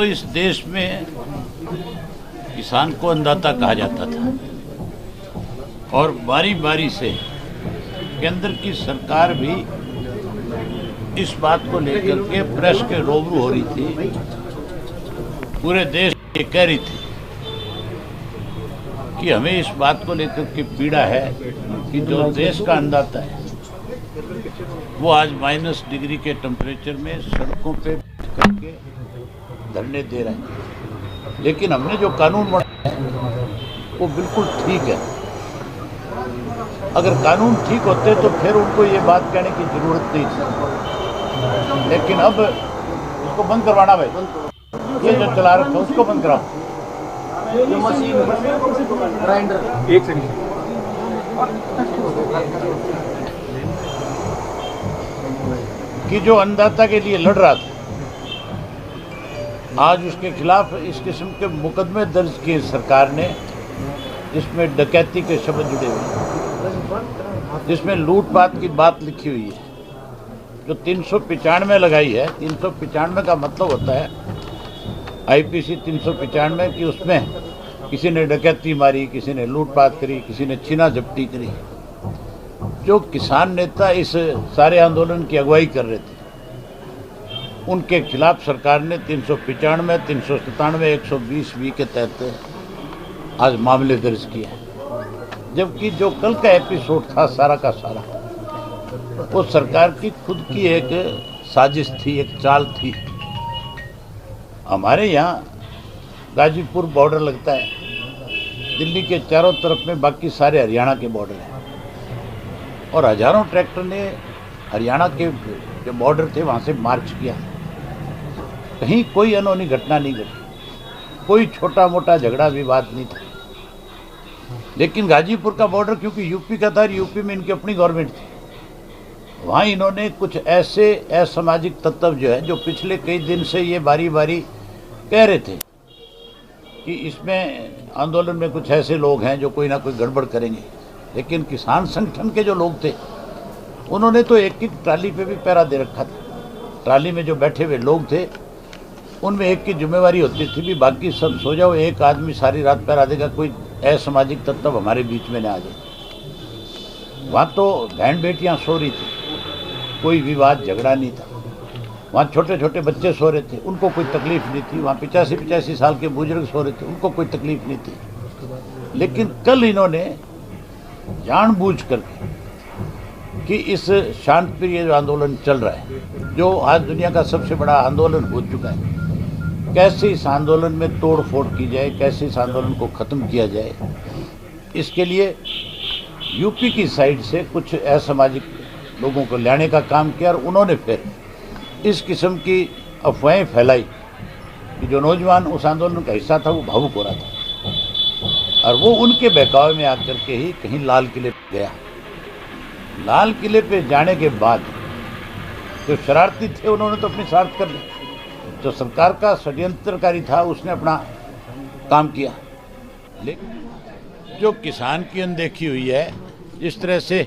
इस देश में किसान को अन्नदाता कहा जाता था और बारी बारी से केंद्र की सरकार भी इस बात को लेकर के प्रेस के रूबरू हो रही थी, पूरे देश ये कह रही थी कि हमें इस बात को लेकर के पीड़ा है कि जो देश का अन्नदाता है वो आज -डिग्री के टेम्परेचर में सड़कों पे करके धरने दे रहे हैं। लेकिन हमने जो कानून बनाया है वो बिल्कुल ठीक है। अगर कानून ठीक होते तो फिर उनको ये बात कहने की जरूरत नहीं थी। लेकिन अब उसको बंद करवाना भाई, ये जो चला रखा है उसको बंद कराओ। एक सेकंड कि जो अन्नदाता के लिए लड़ रहा था, आज उसके खिलाफ इस किस्म के मुकदमे दर्ज किए सरकार ने, जिसमें डकैती के शब्द जुड़े हुए हैं, जिसमें लूटपाट की बात लिखी हुई है, जो 395 लगाई है। 395 का मतलब होता है IPC 395 कि उसमें किसी ने डकैती मारी, किसी ने लूटपाट करी, किसी ने छीना झपटी करी। जो किसान नेता इस सारे आंदोलन की अगुवाई कर रहे थे, उनके खिलाफ सरकार ने 395, 397, 120B के तहत आज मामले दर्ज किए हैं। जबकि जो कल का एपिसोड था सारा का सारा वो सरकार की खुद की एक साजिश थी, एक चाल थी। हमारे यहाँ गाजीपुर बॉर्डर लगता है, दिल्ली के चारों तरफ में बाकी सारे हरियाणा के बॉर्डर हैं, और हजारों ट्रैक्टर ने हरियाणा के जो बॉर्डर थे वहाँ से मार्च किया। कहीं कोई अनहोनी घटना नहीं घटी, कोई छोटा मोटा झगड़ा विवाद नहीं था। लेकिन गाजीपुर का बॉर्डर क्योंकि यूपी का था और यूपी में इनकी अपनी गवर्नमेंट थी, वहाँ इन्होंने कुछ ऐसे असामाजिक तत्व जो है, जो पिछले कई दिन से ये बारी बारी कह रहे थे कि इसमें आंदोलन में कुछ ऐसे लोग हैं जो कोई ना कोई गड़बड़ करेंगे। लेकिन किसान संगठन के जो लोग थे उन्होंने तो एक एक ट्राली पे भी पहरा दे रखा था। ट्राली में जो बैठे हुए लोग थे उनमें एक की जिम्मेवारी होती थी भी बाकी सब सो जाओ, एक आदमी सारी रात पहरा देगा, कोई असामाजिक तत्व हमारे बीच में न आ जाए। वहाँ तो बहन बेटियाँ सो रही थी, कोई विवाद झगड़ा नहीं था। वहाँ छोटे छोटे बच्चे सो रहे थे, उनको कोई तकलीफ नहीं थी। वहाँ 85 साल के बुजुर्ग सो रहे थे, उनको कोई तकलीफ नहीं थी। लेकिन कल इन्होंने जानबूझ करके कि इस शांतिप्रिय जो आंदोलन चल रहा है, जो आज दुनिया का सबसे बड़ा आंदोलन हो चुका है, कैसे इस आंदोलन में तोड़ फोड़ की जाए, कैसे इस आंदोलन को ख़त्म किया जाए, इसके लिए यूपी की साइड से कुछ असामाजिक लोगों को लाने का काम किया। और उन्होंने फिर इस किस्म की अफवाहें फैलाई कि जो नौजवान उस आंदोलन का हिस्सा था वो भावुक हो रहा था, और वो उनके बहकावे में आकर के ही कहीं लाल किले पे गया। लाल किले पे जाने के बाद जो शरारती थे उन्होंने तो अपनी स्वार्थ कर ली, जो सरकार का षड्यंत्रकारी था उसने अपना काम किया। लेकिन जो किसान की अनदेखी हुई है, जिस तरह से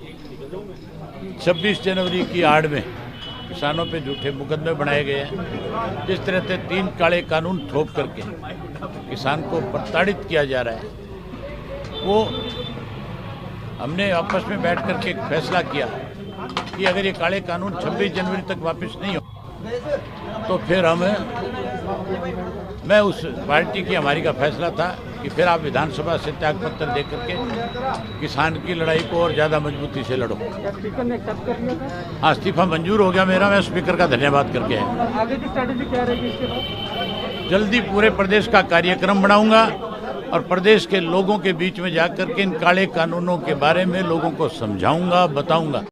26 जनवरी की आड़ में किसानों पे झूठे मुकदमे बनाए गए हैं, जिस तरह से 3 काले कानून थोप करके किसान को प्रताड़ित किया जा रहा है, वो हमने आपस में बैठ करके एक फैसला किया कि अगर ये काले कानून 26 जनवरी तक वापस नहीं हो तो फिर मैं उस पार्टी की, हमारी का फैसला था कि फिर आप विधानसभा से त्यागपत्र दे करके किसान की लड़ाई को और ज़्यादा मजबूती से लड़ो। स्पीकर ने एक्सेप्ट कर लिया था? हाँ, इस्तीफा मंजूर हो गया मेरा। मैं स्पीकर का धन्यवाद करके आया। आगे की स्ट्रैटेजी क्या रहेगी इसके बाद? जल्दी पूरे प्रदेश का कार्यक्रम बनाऊंगा और प्रदेश के लोगों के बीच में जाकर के इन काले कानूनों के बारे में लोगों को समझाऊंगा, बताऊंगा।